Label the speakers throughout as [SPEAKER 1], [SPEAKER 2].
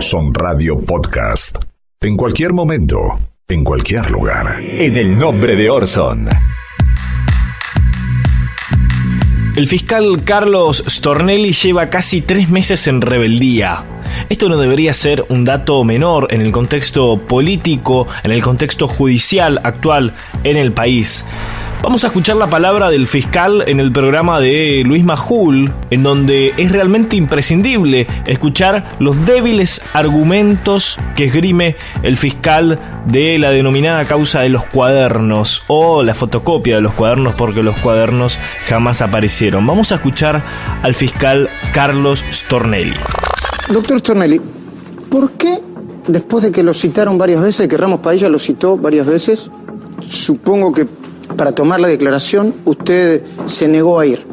[SPEAKER 1] Orson Radio Podcast. En cualquier momento, en cualquier lugar.
[SPEAKER 2] En el nombre de Orson.
[SPEAKER 3] El fiscal Carlos Stornelli lleva casi 3 meses en rebeldía. Esto no debería ser un dato menor en el contexto político, en el contexto judicial actual en el país. Vamos a escuchar la palabra del fiscal en el programa de Luis Majul, en donde es realmente imprescindible escuchar los débiles argumentos que esgrime el fiscal de la denominada causa de los cuadernos, o la fotocopia de los cuadernos, porque los cuadernos jamás aparecieron. Vamos a escuchar al fiscal Carlos Stornelli.
[SPEAKER 4] Doctor Stornelli, ¿por qué después de que lo citaron varias veces, que Ramos Padilla lo citó varias veces, supongo que para tomar la declaración usted se negó a ir?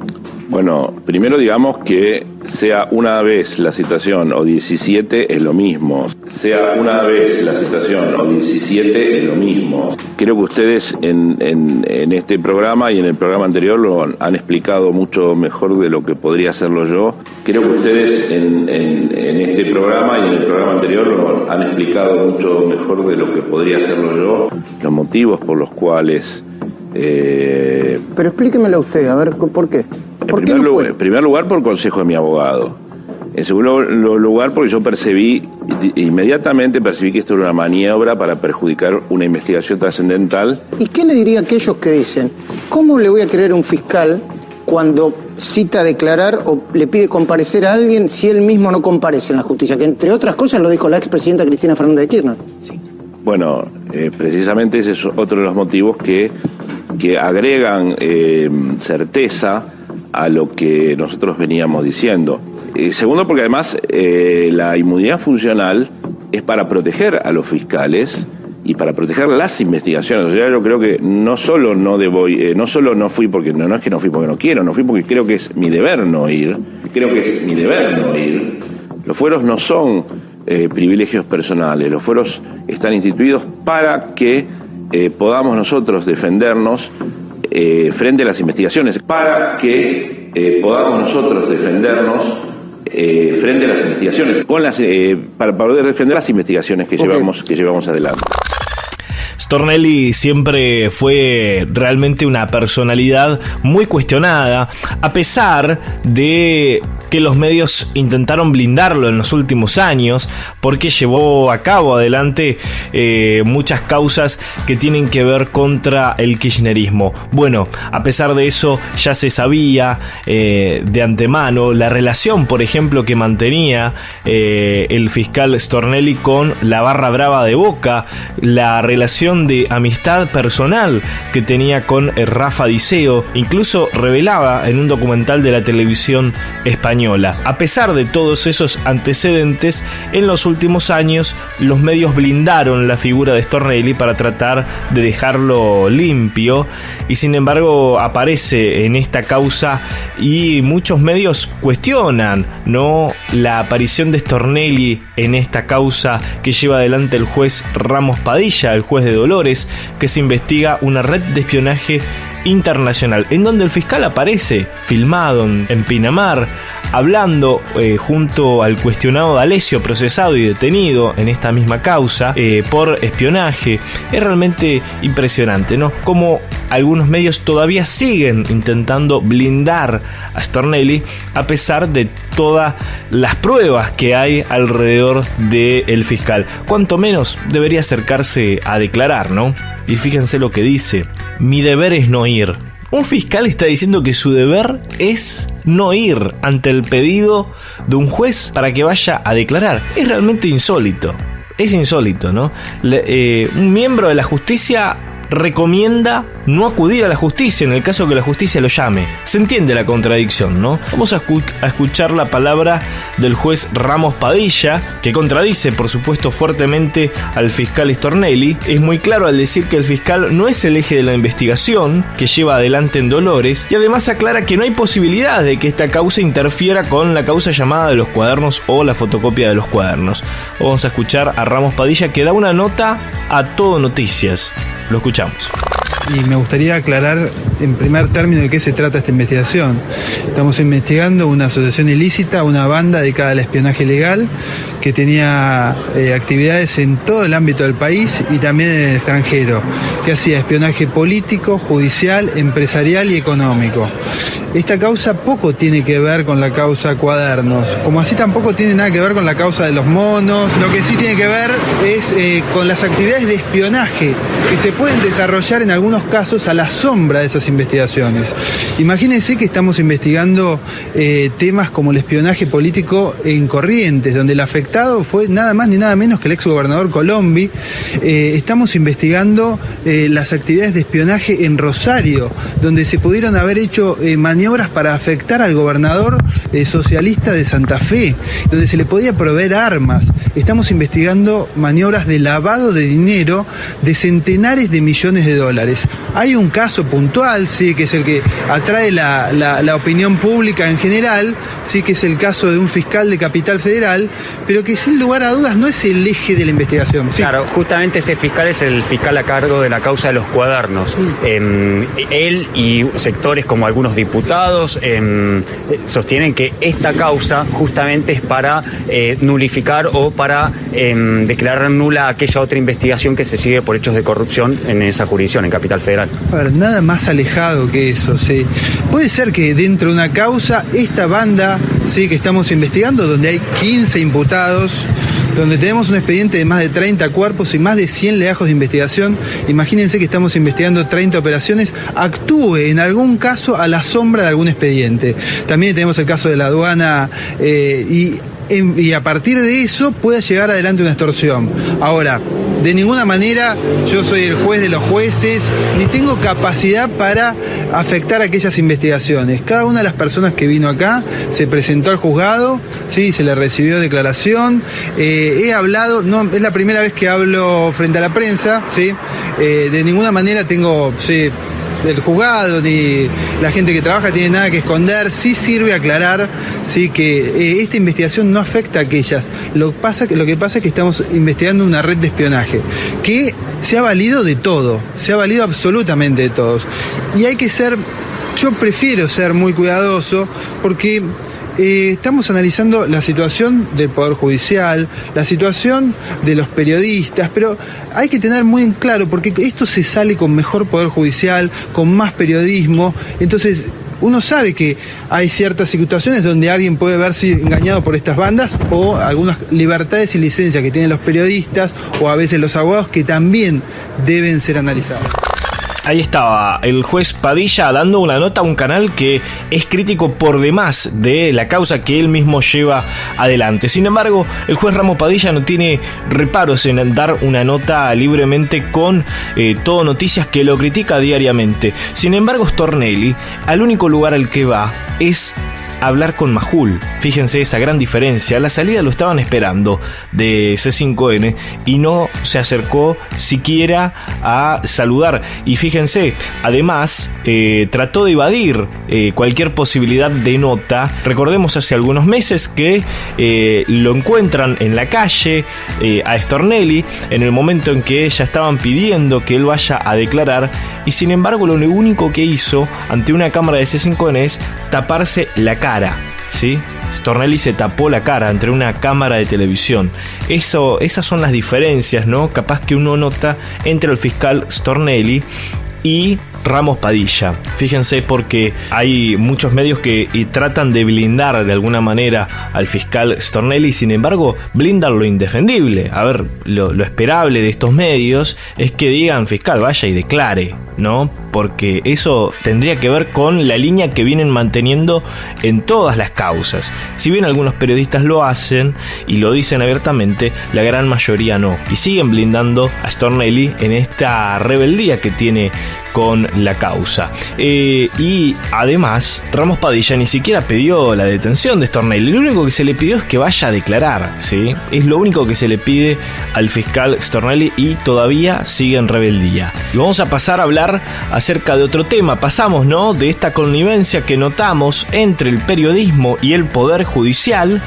[SPEAKER 5] Bueno, primero digamos que sea una vez la citación o 17 es lo mismo. Sea una vez la citación o 17 es lo mismo. Creo que ustedes en este programa y en el programa anterior lo han explicado mucho mejor de lo que podría hacerlo yo. Creo que ustedes en este programa y en el programa anterior lo han explicado mucho mejor de lo que podría hacerlo yo. Los motivos por los cuales...
[SPEAKER 4] Pero explíquemelo usted, a ver, ¿por qué?
[SPEAKER 5] En primer lugar, por consejo de mi abogado. En segundo lugar, porque yo inmediatamente percibí que esto era una maniobra para perjudicar una investigación trascendental.
[SPEAKER 4] ¿Y qué le diría a aquellos que dicen, ¿cómo le voy a creer a un fiscal cuando cita a declarar o le pide comparecer a alguien si él mismo no comparece en la justicia? Que entre otras cosas lo dijo la expresidenta Cristina Fernández de Kirchner. Sí.
[SPEAKER 5] Bueno, precisamente ese es otro de los motivos que agregan certeza a lo que nosotros veníamos diciendo. Segundo, porque además la inmunidad funcional es para proteger a los fiscales y para proteger las investigaciones. O sea, yo creo que no solo no fui porque no es que no fui porque no quiero, no fui porque creo que es mi deber no ir. Los fueros no son privilegios personales. Los fueros están instituidos para que podamos nosotros defendernos frente a las investigaciones, para poder defender las investigaciones que llevamos adelante.
[SPEAKER 3] Stornelli siempre fue realmente una personalidad muy cuestionada, a pesar de que los medios intentaron blindarlo en los últimos años, porque llevó a cabo adelante muchas causas que tienen que ver contra el kirchnerismo. Bueno, a pesar de eso ya se sabía de antemano la relación, por ejemplo, que mantenía el fiscal Stornelli con la barra brava de Boca, la relación de amistad personal que tenía con Rafa Diceo, incluso revelaba en un documental de la televisión española. A pesar de todos esos antecedentes, en los últimos años los medios blindaron la figura de Stornelli para tratar de dejarlo limpio, y sin embargo aparece en esta causa y muchos medios cuestionan, ¿no?, la aparición de Stornelli en esta causa que lleva adelante el juez Ramos Padilla, el juez de Dolores, que se investiga una red de espionaje internacional, en donde el fiscal aparece filmado en Pinamar, hablando junto al cuestionado D'Alessio, procesado y detenido en esta misma causa por espionaje. Es realmente impresionante, ¿no?, cómo algunos medios todavía siguen intentando blindar a Stornelli a pesar de todas las pruebas que hay alrededor del fiscal. Cuanto menos debería acercarse a declarar, ¿no? Y fíjense lo que dice: mi deber es no ir. Un fiscal está diciendo que su deber es no ir ante el pedido de un juez para que vaya a declarar. Es realmente insólito. Es insólito, ¿no? Un miembro de la justicia recomienda no acudir a la justicia en el caso que la justicia lo llame. Se entiende la contradicción, ¿no? Vamos a escuchar la palabra del juez Ramos Padilla, que contradice, por supuesto, fuertemente al fiscal Stornelli. Es muy claro al decir que el fiscal no es el eje de la investigación que lleva adelante en Dolores, y además aclara que no hay posibilidad de que esta causa interfiera con la causa llamada de los cuadernos o la fotocopia de los cuadernos. Vamos a escuchar a Ramos Padilla, que da una nota a Todo Noticias. Lo escuchamos.
[SPEAKER 6] Y me gustaría aclarar en primer término de qué se trata esta investigación. Estamos investigando una asociación ilícita, una banda dedicada al espionaje ilegal que tenía actividades en todo el ámbito del país y también en el extranjero, que hacía espionaje político, judicial, empresarial y económico. Esta causa poco tiene que ver con la causa Cuadernos, como así tampoco tiene nada que ver con la causa de los monos. Lo que sí tiene que ver es con las actividades de espionaje que se pueden desarrollar en algunos casos a la sombra de esas investigaciones. Imagínense que estamos investigando temas como el espionaje político en Corrientes, donde el afectado fue nada más ni nada menos que el exgobernador Colombi. Estamos investigando las actividades de espionaje en Rosario, donde se pudieron haber hecho maniobras para afectar al gobernador socialista de Santa Fe, donde se le podía proveer armas. Estamos investigando maniobras de lavado de dinero de centenares de millones de dólares. Hay un caso puntual, sí, que es el que atrae la opinión pública en general, sí, que es el caso de un fiscal de Capital Federal, pero que sin lugar a dudas no es el eje de la investigación. Sí.
[SPEAKER 7] Claro, justamente ese fiscal es el fiscal a cargo de la causa de los Cuadernos. Él y sectores como algunos diputados sostienen que esta causa justamente es para nulificar o para declarar nula aquella otra investigación que se sigue por hechos de corrupción en esa jurisdicción, en Capital Federal.
[SPEAKER 6] A ver, nada más alejado que eso, sí. Puede ser que dentro de una causa, esta banda, sí, que estamos investigando, donde hay 15 imputados, donde tenemos un expediente de más de 30 cuerpos y más de 100 legajos de investigación, imagínense que estamos investigando 30 operaciones, actúe en algún caso a la sombra de algún expediente. También tenemos el caso de la aduana y a partir de eso puede llegar adelante una extorsión. Ahora, de ninguna manera yo soy el juez de los jueces, ni tengo capacidad para afectar aquellas investigaciones. Cada una de las personas que vino acá se presentó al juzgado, sí, se le recibió declaración. He hablado, no es la primera vez que hablo frente a la prensa, sí. De ninguna manera tengo, sí, del juzgado ni la gente que trabaja tiene nada que esconder. Sí sirve aclarar, sí, que esta investigación no afecta a aquellas. Lo que pasa es que estamos investigando una red de espionaje que se ha valido de todo, se ha valido absolutamente de todos. Y hay que ser, yo prefiero ser muy cuidadoso porque estamos analizando la situación del Poder Judicial, la situación de los periodistas, pero hay que tener muy en claro, porque esto se sale con mejor Poder Judicial, con más periodismo, entonces uno sabe que hay ciertas situaciones donde alguien puede verse engañado por estas bandas o algunas libertades y licencias que tienen los periodistas o a veces los abogados que también deben ser analizados.
[SPEAKER 3] Ahí estaba el juez Padilla dando una nota a un canal que es crítico por demás de la causa que él mismo lleva adelante. Sin embargo, el juez Ramos Padilla no tiene reparos en dar una nota libremente con Todo Noticias, que lo critica diariamente. Sin embargo, Stornelli, al único lugar al que va es hablar con Majul. Fíjense esa gran diferencia. A la salida lo estaban esperando de C5N y no se acercó siquiera a saludar. Y fíjense, además trató de evadir cualquier posibilidad de nota. Recordemos hace algunos meses que lo encuentran en la calle a Stornelli en el momento en que ya estaban pidiendo que él vaya a declarar, y sin embargo lo único que hizo ante una cámara de C5N es taparse la cara. ¿Sí? Stornelli se tapó la cara ante una cámara de televisión. Esas son las diferencias, ¿no? Capaz que uno nota entre el fiscal Stornelli y Ramos Padilla. Fíjense, porque hay muchos medios que tratan de blindar de alguna manera al fiscal Stornelli, sin embargo blindan lo indefendible. A ver, lo esperable de estos medios es que digan: fiscal, vaya y declare, ¿no? Porque eso tendría que ver con la línea que vienen manteniendo en todas las causas. Si bien algunos periodistas lo hacen y lo dicen abiertamente, la gran mayoría no, y siguen blindando a Stornelli en esta rebeldía que tiene con la causa. Y además, Ramos Padilla ni siquiera pidió la detención de Stornelli. Lo único que se le pidió es que vaya a declarar, ¿sí? Es lo único que se le pide al fiscal Stornelli y todavía sigue en rebeldía. Y vamos a pasar a hablar acerca de otro tema. Pasamos, ¿no?, de esta connivencia que notamos entre el periodismo y el Poder Judicial,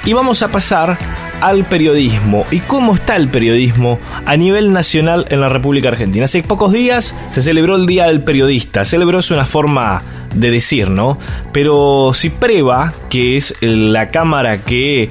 [SPEAKER 3] y vamos a pasar al periodismo y cómo está el periodismo a nivel nacional en la República Argentina. Hace pocos días se celebró el Día del Periodista. Celebró es una forma de decir, ¿no? Pero CIPREVA, que es la cámara que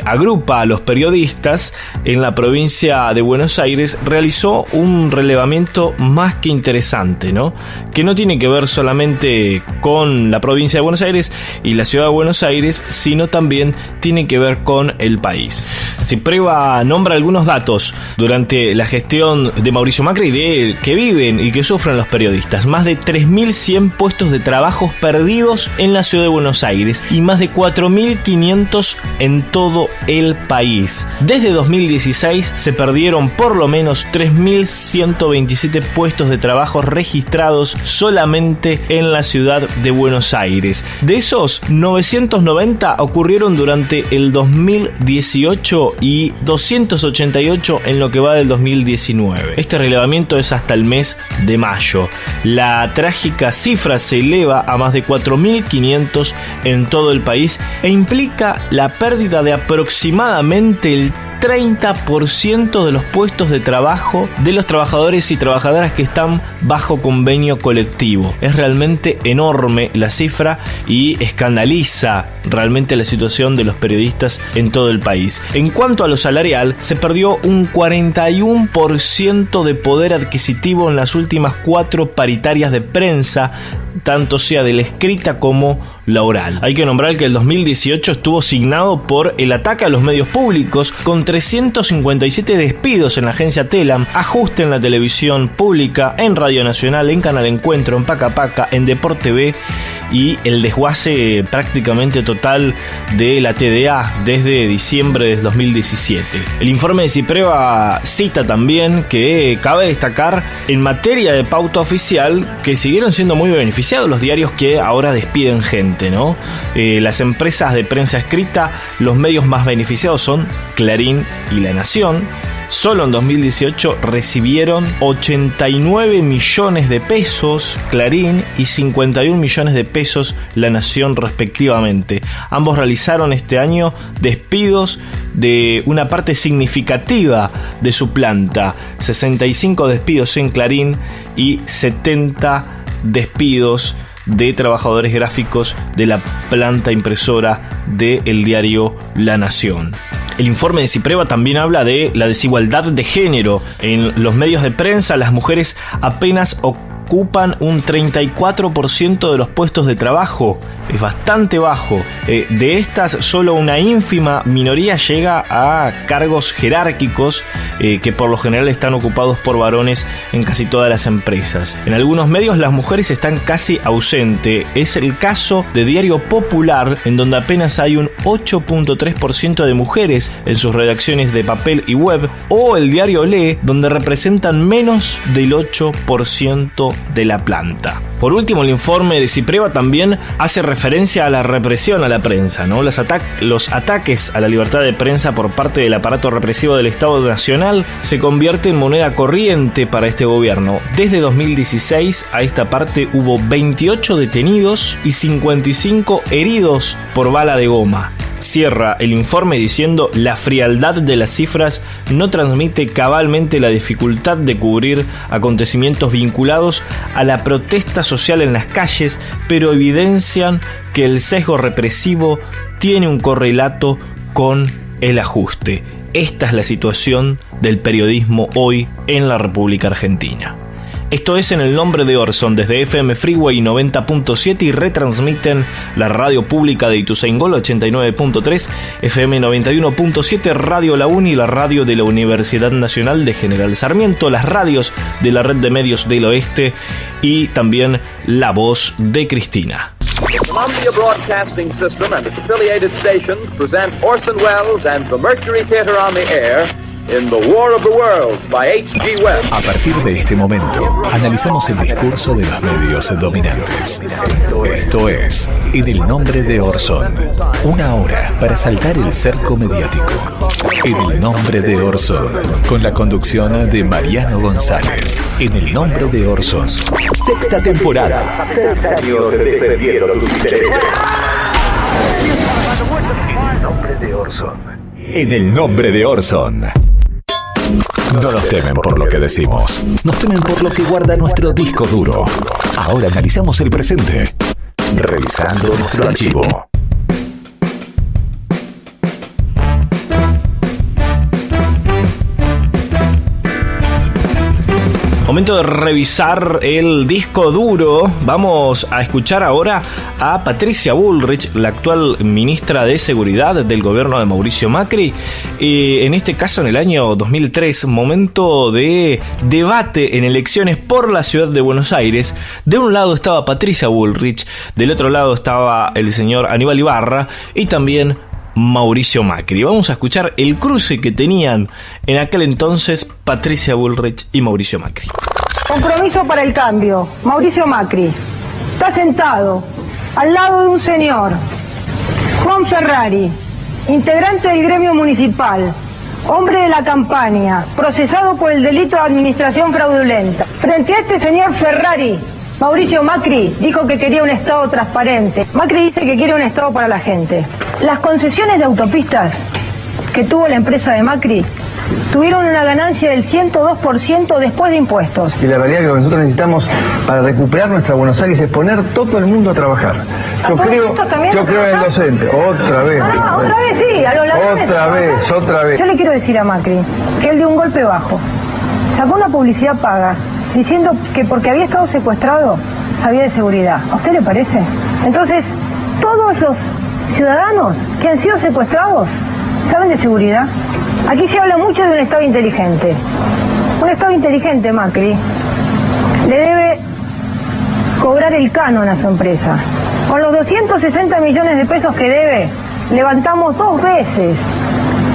[SPEAKER 3] agrupa a los periodistas en la provincia de Buenos Aires, realizó un relevamiento más que interesante, ¿no? Que no tiene que ver solamente con la provincia de Buenos Aires y la ciudad de Buenos Aires, sino también tiene que ver con el país. CIPREVA nombra algunos datos durante la gestión de Mauricio Macri de que viven y que sufren los periodistas. Más de 3.100 puestos de trabajos perdidos en la ciudad de Buenos Aires y más de 4.500 en todo el país. Desde 2016 se perdieron por lo menos 3.127 puestos de trabajo registrados solamente en la ciudad de Buenos Aires. De esos, 990 ocurrieron durante el 2018 y 288 en lo que va del 2019. Este relevamiento es hasta el mes de mayo. La trágica cifra se eleva a más de 4.500 en todo el país e implica la pérdida de aproximadamente el 30% de los puestos de trabajo de los trabajadores y trabajadoras que están bajo convenio colectivo. Es realmente enorme la cifra y escandaliza realmente la situación de los periodistas en todo el país. En cuanto a lo salarial, se perdió un 41% de poder adquisitivo en las últimas 4 paritarias de prensa, tanto sea de la escrita como la oral. Hay que nombrar que el 2018 estuvo signado por el ataque a los medios públicos, con 357 despidos en la agencia Telam, ajuste en la televisión pública, en Radio Nacional, en Canal Encuentro, en Paca Paca, en Deport TV y el desguace prácticamente total de la TDA desde diciembre del 2017. El informe de CIPREVA cita también que cabe destacar en materia de pauta oficial que siguieron siendo muy beneficiados los diarios que ahora despiden gente, ¿no? Las empresas de prensa escrita, los medios más beneficiados son Clarín y La Nación. Solo en 2018 recibieron 89 millones de pesos Clarín y 51 millones de pesos La Nación respectivamente. Ambos realizaron este año despidos de una parte significativa de su planta. 65 despidos en Clarín y 70 despidos de trabajadores gráficos de la planta impresora del diario La Nación. El informe de CIPREVA también habla de la desigualdad de género. En los medios de prensa, las mujeres apenas ocupan un 34% de los puestos de trabajo. Es bastante bajo. De estas, solo una ínfima minoría llega a cargos jerárquicos que por lo general están ocupados por varones en casi todas las empresas. En algunos medios las mujeres están casi ausentes. Es el caso de Diario Popular, en donde apenas hay un 8.3% de mujeres en sus redacciones de papel y web, o el diario Olé, donde representan menos del 8% de la planta. Por último, el informe de CIPREVA también hace referencia a la represión a la prensa, ¿no? Los ataques a la libertad de prensa por parte del aparato represivo del Estado Nacional se convierte en moneda corriente para este gobierno. Desde 2016 a esta parte hubo 28 detenidos y 55 heridos por bala de goma. Cierra el informe diciendo: la frialdad de las cifras no transmite cabalmente la dificultad de cubrir acontecimientos vinculados a la protesta social en las calles, pero evidencian que el sesgo represivo tiene un correlato con el ajuste. Esta es la situación del periodismo hoy en la República Argentina. Esto es En el Nombre de Orson, desde FM Freeway 90.7 y retransmiten la radio pública de Ituzaingó 89.3, FM 91.7, Radio La Uni y la radio de la Universidad Nacional de General Sarmiento, las radios de la Red de Medios del Oeste y también La Voz de Cristina.
[SPEAKER 8] Columbia Broadcasting System and its affiliated stations present Orson Welles and the Mercury Theater on the Air in The War of the Worlds by H.G. Wells.
[SPEAKER 2] A partir de este momento, analizamos el discurso de los medios dominantes. Esto es En el Nombre de Orson. Una hora para saltar el cerco mediático. En el Nombre de Orson, con la conducción de Mariano González. En el Nombre de Orson. Sexta temporada. 6 años defendiendo tus intereses. En el Nombre de Orson. En el nombre de Orson. No nos temen por lo que decimos, nos temen por lo que guarda nuestro disco duro. Ahora analizamos el presente, revisando nuestro archivo.
[SPEAKER 3] Momento de revisar el disco duro. Vamos a escuchar ahora a Patricia Bullrich, la actual ministra de Seguridad del gobierno de Mauricio Macri. En este caso, en el año 2003, momento de debate en elecciones por la ciudad de Buenos Aires. De un lado estaba Patricia Bullrich, del otro lado estaba el señor Aníbal Ibarra y también Mauricio Macri. Vamos a escuchar el cruce que tenían en aquel entonces Patricia Bullrich y Mauricio Macri.
[SPEAKER 9] Compromiso para el cambio. Mauricio Macri está sentado al lado de un señor, Juan Ferrari, integrante del gremio municipal, hombre de la campaña, procesado por el delito de administración fraudulenta. Frente a este señor Ferrari, Mauricio Macri dijo que quería un Estado transparente. Macri dice que quiere un Estado para la gente. Las concesiones de autopistas que tuvo la empresa de Macri tuvieron una ganancia del 102% después de impuestos.
[SPEAKER 10] Y la realidad es que lo que nosotros necesitamos para recuperar nuestra Buenos Aires es poner todo el mundo a trabajar. Yo creo en el docente. Otra vez.
[SPEAKER 9] Otra vez sí, a los ladrones.
[SPEAKER 10] Otra vez.
[SPEAKER 9] Yo le quiero decir a Macri que él dio un golpe bajo. Sacó una publicidad paga diciendo que porque había estado secuestrado sabía de seguridad. ¿A usted le parece? Entonces, todos los ciudadanos que han sido secuestrados saben de seguridad. Aquí se habla mucho de un Estado inteligente. Un Estado inteligente, Macri, le debe cobrar el canon a su empresa. Con los 260 millones de pesos que debe, levantamos 2 veces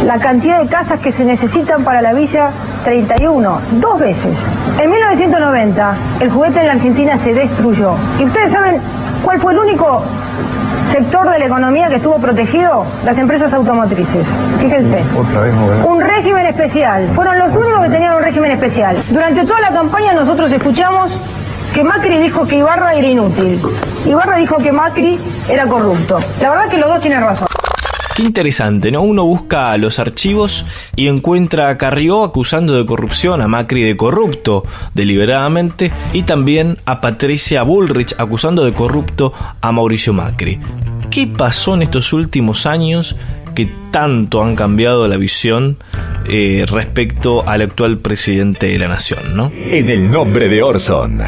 [SPEAKER 9] la cantidad de casas que se necesitan para la Villa 31. 2 veces. En 1990, el juguete en la Argentina se destruyó. ¿Y ustedes saben cuál fue el único sector de la economía que estuvo protegido? Las empresas automotrices. Fíjense.
[SPEAKER 10] Otra vez,
[SPEAKER 9] un régimen especial. Fueron los únicos que tenían un régimen especial. Durante toda la campaña nosotros escuchamos que Macri dijo que Ibarra era inútil. Ibarra dijo que Macri era corrupto. La verdad que los dos tienen razón.
[SPEAKER 3] Qué interesante, ¿no? Uno busca los archivos y encuentra a Carrió acusando de corrupción a Macri de corrupto deliberadamente y también a Patricia Bullrich acusando de corrupto a Mauricio Macri. ¿Qué pasó en estos últimos años que tanto han cambiado la visión respecto al actual presidente de la nación, ¿no?
[SPEAKER 2] En el nombre de Orson.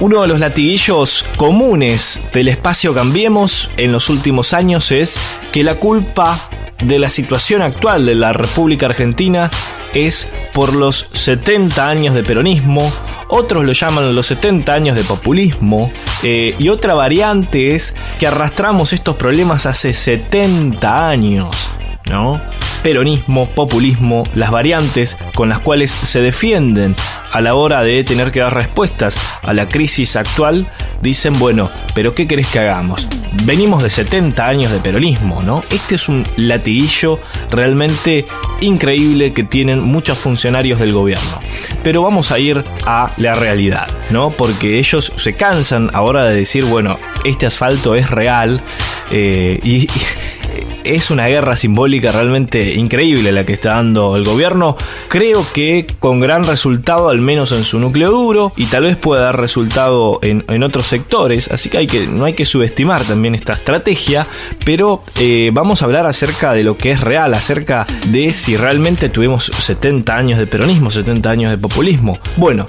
[SPEAKER 3] Uno de los latiguillos comunes del espacio Cambiemos en los últimos años es que la culpa de la situación actual de la República Argentina es por los 70 años de peronismo, otros lo llaman los 70 años de populismo, y otra variante es que arrastramos estos problemas hace 70 años, ¿no? Peronismo, populismo, las variantes con las cuales se defienden a la hora de tener que dar respuestas a la crisis actual, dicen, bueno, pero ¿qué querés que hagamos? Venimos de 70 años de peronismo, ¿no? Este es un latiguillo realmente increíble que tienen muchos funcionarios del gobierno. Pero vamos a ir a la realidad, ¿no? Porque ellos se cansan ahora de decir, bueno, este asfalto es real, y es una guerra simbólica realmente increíble la que está dando el gobierno. Creo que con gran resultado, al menos en su núcleo duro, y tal vez pueda dar resultado en otros sectores. Así que no hay que subestimar también esta estrategia. Pero vamos a hablar acerca de lo que es real, acerca de si realmente tuvimos 70 años de peronismo, 70 años de populismo. Bueno,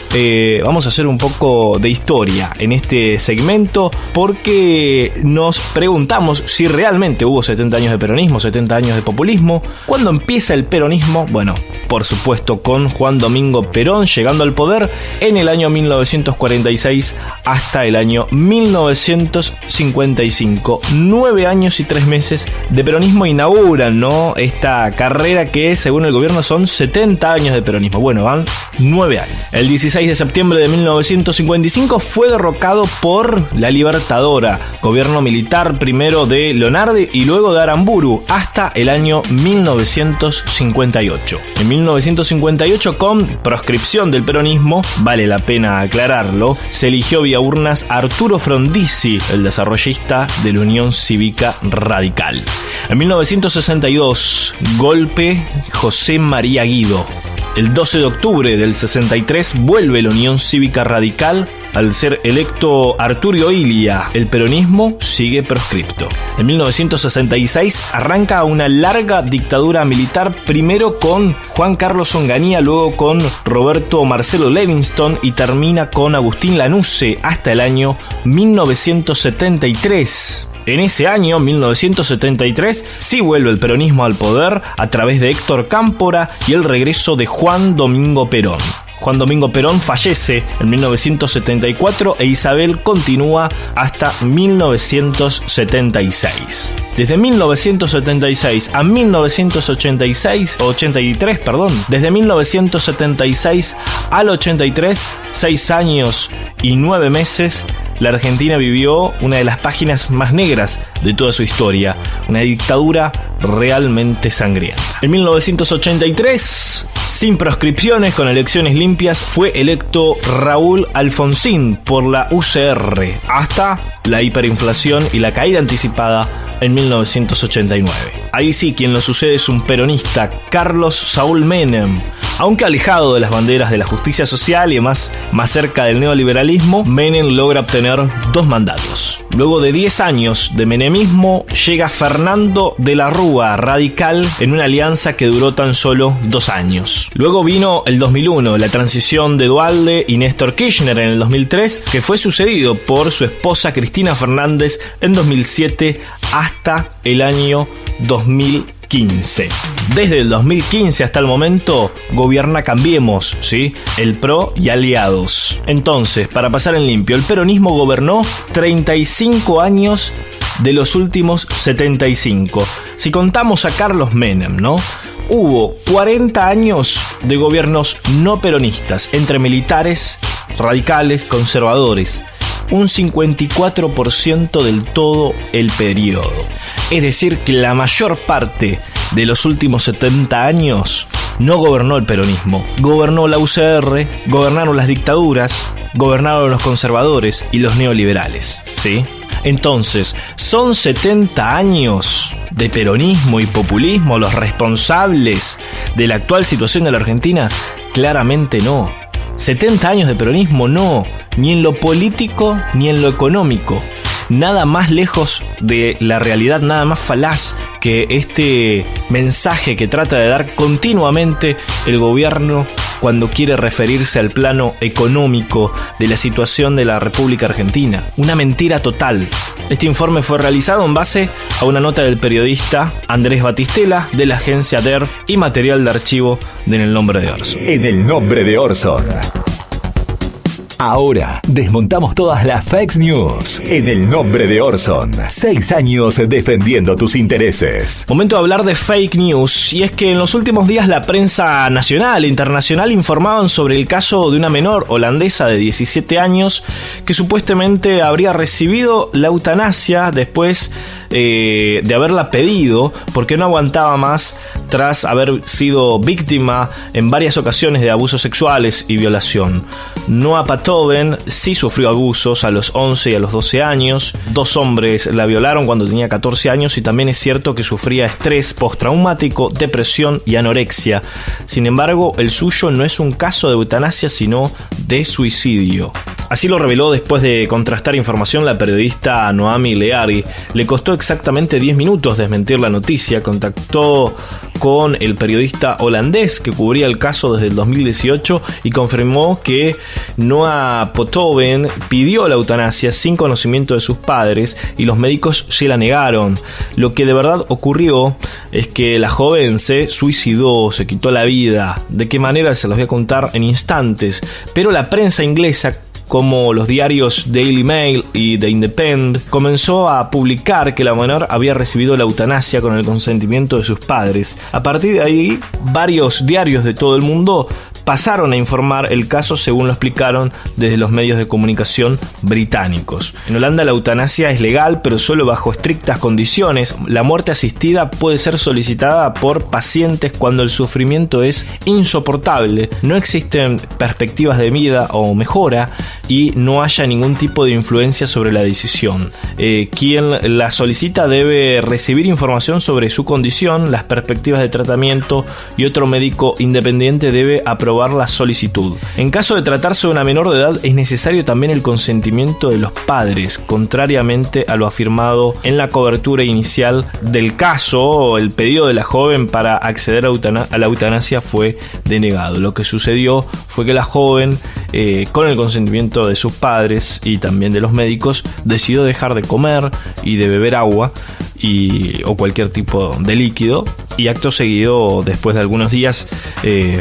[SPEAKER 3] vamos a hacer un poco de historia en este segmento, porque nos preguntamos si realmente hubo 70 años de peronismo, 70 años de populismo. ¿Cuándo empieza el peronismo? Bueno, por supuesto con Juan Domingo Perón llegando al poder en el año 1946 hasta el año 1955. 9 años y 3 meses de peronismo inauguran, ¿no?, esta carrera que según el gobierno son 70 años de peronismo. Bueno, van 9 años. El 16 de septiembre de 1955 fue derrocado por La Libertadora, gobierno militar primero de Leonardo y luego de Aramburu, Aramburu hasta el año 1958. En 1958, con proscripción del peronismo, vale la pena aclararlo, se eligió vía urnas a Arturo Frondizi, el desarrollista de la Unión Cívica Radical. En 1962, golpe José María Guido. El 12 de octubre del 63 vuelve la Unión Cívica Radical al ser electo Arturo Illia. El peronismo sigue proscripto. En 1966 arranca una larga dictadura militar, primero con Juan Carlos Onganía, luego con Roberto Marcelo Levingston y termina con Agustín Lanusse hasta el año 1973. En ese año, 1973, sí vuelve el peronismo al poder a través de Héctor Cámpora y el regreso de Juan Domingo Perón. Juan Domingo Perón fallece en 1974 e Isabel continúa hasta 1976. Desde 1976 a 1976 al 83, 6 años y 9 meses, la Argentina vivió una de las páginas más negras de toda su historia, una dictadura realmente sangrienta. En 1983, sin proscripciones, con elecciones limpias, fue electo Raúl Alfonsín por la UCR, hasta la hiperinflación y la caída anticipada en 1989. Ahí sí, quien lo sucede es un peronista, Carlos Saúl Menem. Aunque alejado de las banderas de la justicia social y más cerca del neoliberalismo, Menem logra obtener 2 mandatos. Luego de 10 años de menemismo, llega Fernando de la Rúa, radical, en una alianza que duró tan solo 2 años. Luego vino el 2001, la transición de Duhalde y Néstor Kirchner en el 2003, que fue sucedido por su esposa Cristina Fernández en 2007 hasta el año 2015. Desde el 2015 hasta el momento gobierna Cambiemos, ¿sí? El PRO y aliados. Entonces, para pasar en limpio, el peronismo gobernó 35 años de los últimos 75. Si contamos a Carlos Menem, ¿no? Hubo 40 años de gobiernos no peronistas, entre militares, radicales, conservadores. Un 54% del todo el periodo. Es decir, que la mayor parte de los últimos 70 años no gobernó el peronismo. Gobernó la UCR, gobernaron las dictaduras, gobernaron los conservadores y los neoliberales, ¿sí? Entonces, ¿son 70 años de peronismo y populismo los responsables de la actual situación de la Argentina? Claramente no. 70 años de peronismo no, ni en lo político ni en lo económico. Nada más lejos de la realidad, nada más falaz que este mensaje que trata de dar continuamente el gobierno cuando quiere referirse al plano económico de la situación de la República Argentina. Una mentira total. Este informe fue realizado en base a una nota del periodista Andrés Batistela de la agencia DERF y material de archivo de En el Nombre de Orson.
[SPEAKER 2] En el Nombre de Orson. Ahora desmontamos todas las fake news. En el Nombre de Orson. 6 años defendiendo tus intereses.
[SPEAKER 3] Momento de hablar de fake news, y es que en los últimos días la prensa nacional e internacional informaban sobre el caso de una menor holandesa de 17 años que supuestamente habría recibido la eutanasia después de haberla pedido porque no aguantaba más tras haber sido víctima en varias ocasiones de abusos sexuales y violación. Noah Patoven sí sufrió abusos a los 11 y a los 12 años. 2 hombres la violaron cuando tenía 14 años y también es cierto que sufría estrés postraumático, depresión y anorexia. Sin embargo, el suyo no es un caso de eutanasia, sino de suicidio. Así lo reveló después de contrastar información la periodista Noami Leari. Le costó exactamente 10 minutos desmentir la noticia. Contactó con el periodista holandés que cubría el caso desde el 2018 y confirmó que Noah Patoven pidió la eutanasia sin conocimiento de sus padres y los médicos se la negaron. Lo que de verdad ocurrió es que la joven se suicidó, se quitó la vida. ¿De qué manera? Se los voy a contar en instantes. Pero la prensa inglesa, como los diarios Daily Mail y The Independent, comenzó a publicar que la menor había recibido la eutanasia con el consentimiento de sus padres. A partir de ahí, varios diarios de todo el mundo pasaron a informar el caso según lo explicaron desde los medios de comunicación británicos. En Holanda la eutanasia es legal, pero solo bajo estrictas condiciones. La muerte asistida puede ser solicitada por pacientes cuando el sufrimiento es insoportable, no existen perspectivas de vida o mejora y no haya ningún tipo de influencia sobre la decisión. Quien la solicita debe recibir información sobre su condición, las perspectivas de tratamiento y otro médico independiente debe aprobar la solicitud. En caso de tratarse de una menor de edad es necesario también el consentimiento de los padres, contrariamente a lo afirmado en la cobertura inicial del caso. El pedido de la joven para acceder a la eutanasia fue denegado. Lo que sucedió fue que la joven, con el consentimiento de sus padres y también de los médicos, decidió dejar de comer y de beber agua o cualquier tipo de líquido, y acto seguido, después de algunos días,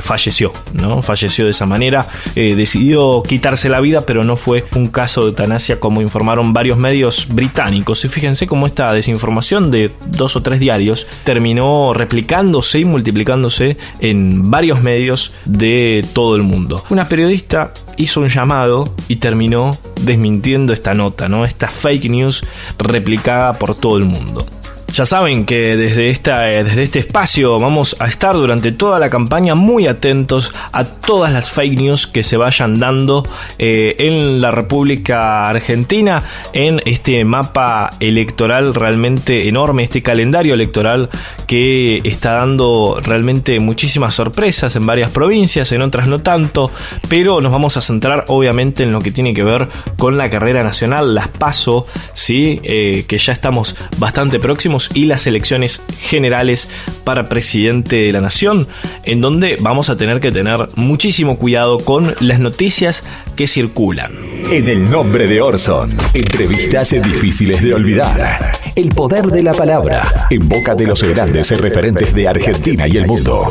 [SPEAKER 3] falleció, ¿no? Falleció de esa manera. Decidió quitarse la vida, pero no fue un caso de eutanasia como informaron varios medios británicos. Y fíjense cómo esta desinformación de 2 o 3 diarios terminó replicándose y multiplicándose en varios medios de todo el mundo. Una periodista hizo un llamado y terminó desmintiendo esta nota, ¿no? Esta fake news replicada por todo el mundo. Ya saben que desde este espacio vamos a estar durante toda la campaña muy atentos a todas las fake news que se vayan dando en la República Argentina, en este mapa electoral realmente enorme, este calendario electoral que está dando realmente muchísimas sorpresas en varias provincias, en otras no tanto, pero nos vamos a centrar obviamente en lo que tiene que ver con la carrera nacional, las PASO, ¿sí? Que ya estamos bastante próximos, y las elecciones generales para presidente de la nación, en donde vamos a tener que tener muchísimo cuidado con las noticias que circulan.
[SPEAKER 2] En el nombre de Orson, entrevistas difíciles de olvidar. El poder de la palabra, en boca de los grandes referentes de Argentina y el mundo.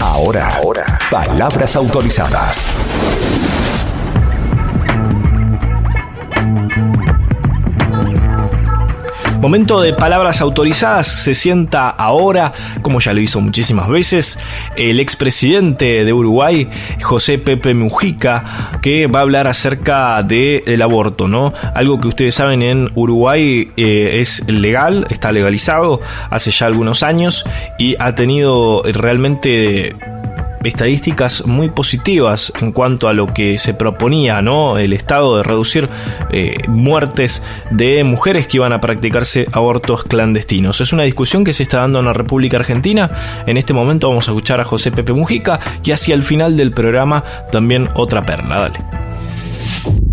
[SPEAKER 2] Ahora, palabras autorizadas.
[SPEAKER 3] Momento de palabras autorizadas. Se sienta ahora, como ya lo hizo muchísimas veces, el expresidente de Uruguay, José Pepe Mujica, que va a hablar acerca del aborto, ¿no? Algo que ustedes saben, en Uruguay es legal, está legalizado hace ya algunos años y ha tenido realmente estadísticas muy positivas en cuanto a lo que se proponía, ¿no? El Estado, de reducir muertes de mujeres que iban a practicarse abortos clandestinos. Es una discusión que se está dando en la República Argentina. En este momento vamos a escuchar a José Pepe Mujica y hacia el final del programa también otra perla.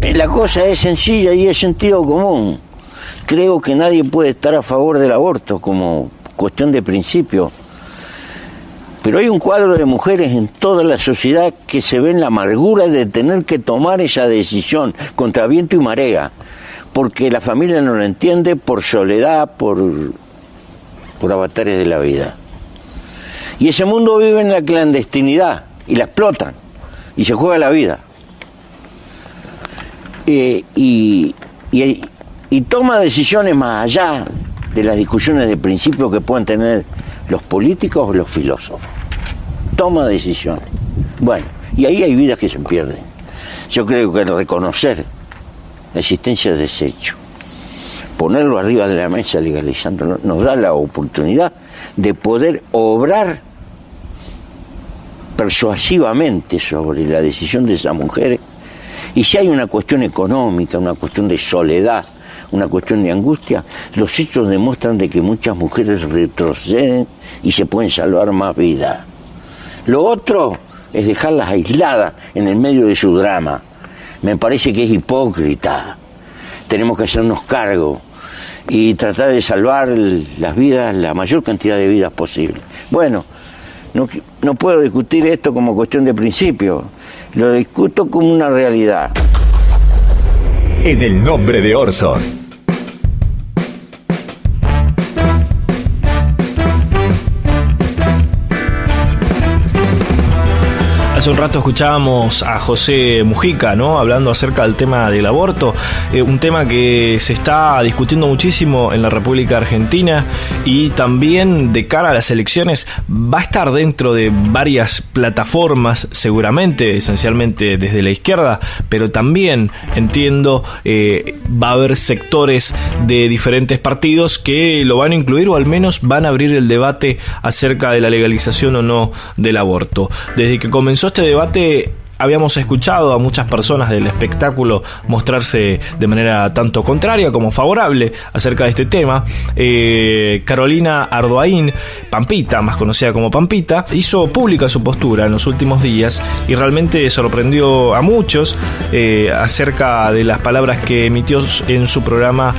[SPEAKER 3] Dale.
[SPEAKER 11] La cosa es sencilla y es sentido común. Creo que nadie puede estar a favor del aborto como cuestión de principio. Pero hay un cuadro de mujeres en toda la sociedad que se ven la amargura de tener que tomar esa decisión contra viento y marea, porque la familia no lo entiende, por soledad, por avatares de la vida. Y ese mundo vive en la clandestinidad y la explotan y se juega la vida. Y toma decisiones más allá de las discusiones de principio que puedan tener los políticos o los filósofos. Toma decisiones. Bueno, y ahí hay vidas que se pierden. Yo creo que reconocer la existencia de ese hecho, ponerlo arriba de la mesa legalizándolo, nos da la oportunidad de poder obrar persuasivamente sobre la decisión de esas mujeres. Y si hay una cuestión económica, una cuestión de soledad, una cuestión de angustia, los hechos demuestran de que muchas mujeres retroceden y se pueden salvar más vidas. Lo otro es dejarlas aisladas en el medio de su drama. Me parece que es hipócrita. Tenemos que hacernos cargo y tratar de salvar las vidas, la mayor cantidad de vidas posible. Bueno, no puedo discutir esto como cuestión de principio, lo discuto como una realidad.
[SPEAKER 2] En el nombre de Orson.
[SPEAKER 3] Hace un rato escuchábamos a José Mujica, ¿no? Hablando acerca del tema del aborto, un tema que se está discutiendo muchísimo en la República Argentina y también de cara a las elecciones va a estar dentro de varias plataformas, seguramente, esencialmente desde la izquierda, pero también entiendo va a haber sectores de diferentes partidos que lo van a incluir o al menos van a abrir el debate acerca de la legalización o no del aborto. Desde que comenzó este debate habíamos escuchado a muchas personas del espectáculo mostrarse de manera tanto contraria como favorable acerca de este tema. Carolina Ardoaín, Pampita, más conocida como Pampita, hizo pública su postura en los últimos días y realmente sorprendió a muchos acerca de las palabras que emitió en su programa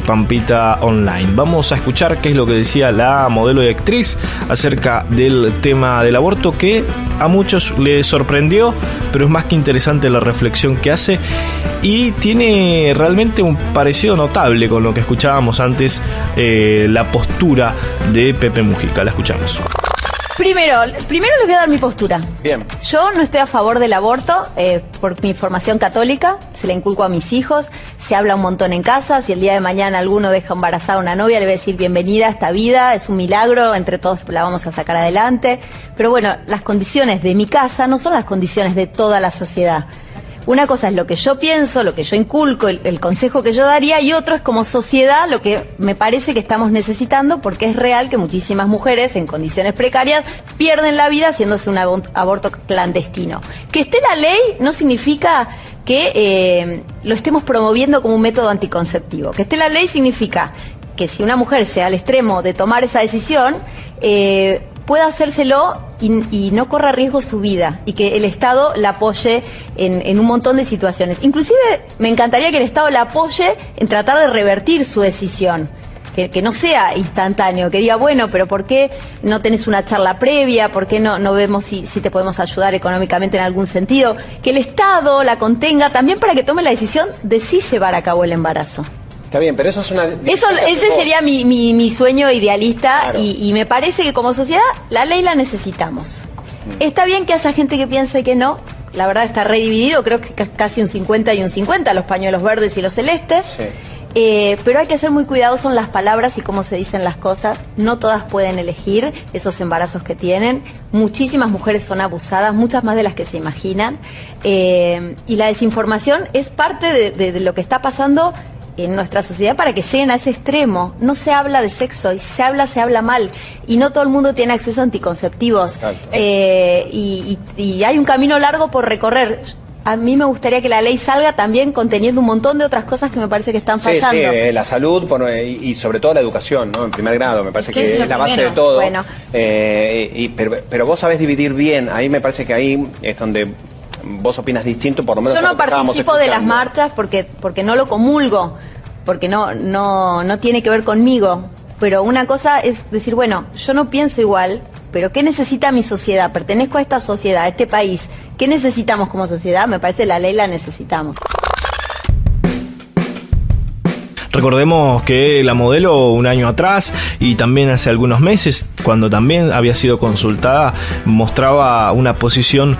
[SPEAKER 3] Pampita Online. Vamos a escuchar qué es lo que decía la modelo y actriz acerca del tema del aborto, que a muchos les sorprendió, pero es más que interesante la reflexión que hace y tiene realmente un parecido notable con lo que escuchábamos antes, la postura de Pepe Mujica. La escuchamos.
[SPEAKER 12] Primero les voy a dar mi postura.
[SPEAKER 13] Bien.
[SPEAKER 12] Yo no estoy a favor del aborto por mi formación católica, se la inculco a mis hijos, se habla un montón en casa, si el día de mañana alguno deja embarazada a una novia, le voy a decir bienvenida a esta vida, es un milagro, entre todos la vamos a sacar adelante. Pero bueno, las condiciones de mi casa no son las condiciones de toda la sociedad. Una cosa es lo que yo pienso, lo que yo inculco, el consejo que yo daría, y otro es como sociedad lo que me parece que estamos necesitando, porque es real que muchísimas mujeres en condiciones precarias pierden la vida haciéndose un aborto clandestino. Que esté la ley no significa que lo estemos promoviendo como un método anticonceptivo. Que esté la ley significa que si una mujer llega al extremo de tomar esa decisión, pueda hacérselo y no corra riesgo su vida, y que el Estado la apoye en un montón de situaciones. Inclusive me encantaría que el Estado la apoye en tratar de revertir su decisión, que no sea instantáneo, que diga, bueno, pero ¿por qué no tenés una charla previa? ¿Por qué no vemos si te podemos ayudar económicamente en algún sentido? Que el Estado la contenga también para que tome la decisión de sí llevar a cabo el embarazo.
[SPEAKER 13] Está bien, pero eso es una...
[SPEAKER 12] Ese sería mi sueño idealista,
[SPEAKER 13] claro.
[SPEAKER 12] y me parece que como sociedad la ley la necesitamos. Está bien que haya gente que piense que no, la verdad está redividido, creo que casi un 50 y un 50, los pañuelos verdes y los celestes. Sí. Pero hay que ser muy cuidadosos en las palabras y cómo se dicen las cosas. No todas pueden elegir esos embarazos que tienen. Muchísimas mujeres son abusadas, muchas más de las que se imaginan. Y la desinformación es parte de lo que está pasando en nuestra sociedad para que lleguen a ese extremo. No se habla de sexo, y si se habla mal, y no todo el mundo tiene acceso a anticonceptivos, y hay un camino largo por recorrer. A mí me gustaría que la ley salga también conteniendo un montón de otras cosas que me parece que están fallando.
[SPEAKER 13] Sí, la salud y sobre todo la educación, ¿no? En primer grado, me parece que es la base de todo.
[SPEAKER 12] Bueno.
[SPEAKER 13] Pero vos sabés dividir bien, ahí me parece que ahí es donde vos opinas distinto, por lo menos.
[SPEAKER 12] Yo no participo de las marchas porque no lo comulgo, porque no tiene que ver conmigo. Pero una cosa es decir, bueno, yo no pienso igual, pero ¿qué necesita mi sociedad? Pertenezco a esta sociedad, a este país. ¿Qué necesitamos como sociedad? Me parece que la ley la necesitamos.
[SPEAKER 3] Recordemos que la modelo un año atrás y también hace algunos meses, cuando también había sido consultada, mostraba una posición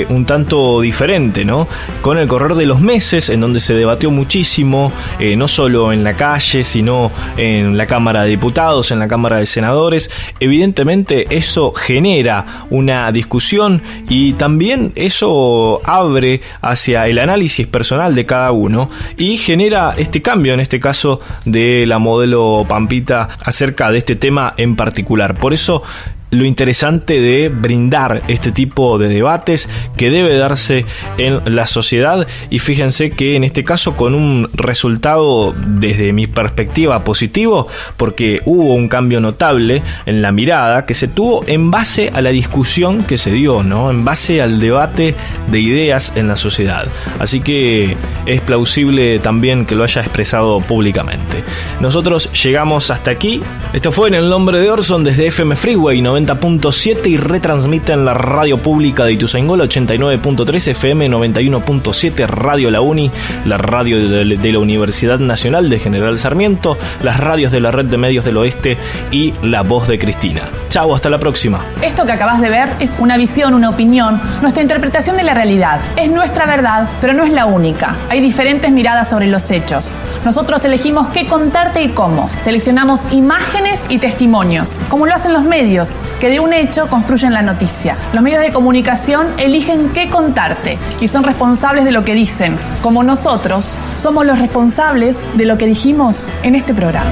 [SPEAKER 3] un tanto diferente, ¿no? Con el correr de los meses, en donde se debatió muchísimo, no solo en la calle, sino en la Cámara de Diputados, en la Cámara de Senadores, evidentemente eso genera una discusión y también eso abre hacia el análisis personal de cada uno y genera este cambio, en este caso de la modelo Pampita, acerca de este tema en particular. Por eso lo interesante de brindar este tipo de debates que debe darse en la sociedad, y fíjense que en este caso con un resultado desde mi perspectiva positivo, porque hubo un cambio notable en la mirada que se tuvo en base a la discusión que se dio, ¿no? En base al debate de ideas en la sociedad. Así que es plausible también que lo haya expresado públicamente. Nosotros llegamos hasta aquí. Esto fue En el Nombre de Orson desde FM Freeway 90. 90.7 y retransmite en la radio pública de Ituzaingó, 89.3 FM, 91.7 Radio La Uni, la radio de la Universidad Nacional de General Sarmiento, las radios de la Red de Medios del Oeste y La Voz de Cristina. Chau, hasta la próxima.
[SPEAKER 14] Esto que acabas de ver es una visión, una opinión, nuestra interpretación de la realidad. Es nuestra verdad, pero no es la única. Hay diferentes miradas sobre los hechos. Nosotros elegimos qué contarte y cómo. Seleccionamos imágenes y testimonios, como lo hacen los medios, que de un hecho construyen la noticia. Los medios de comunicación eligen qué contarte y son responsables de lo que dicen, como nosotros somos los responsables de lo que dijimos en este programa.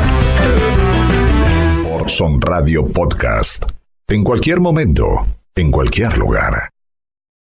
[SPEAKER 1] Orson Radio Podcast. En cualquier momento, en cualquier lugar.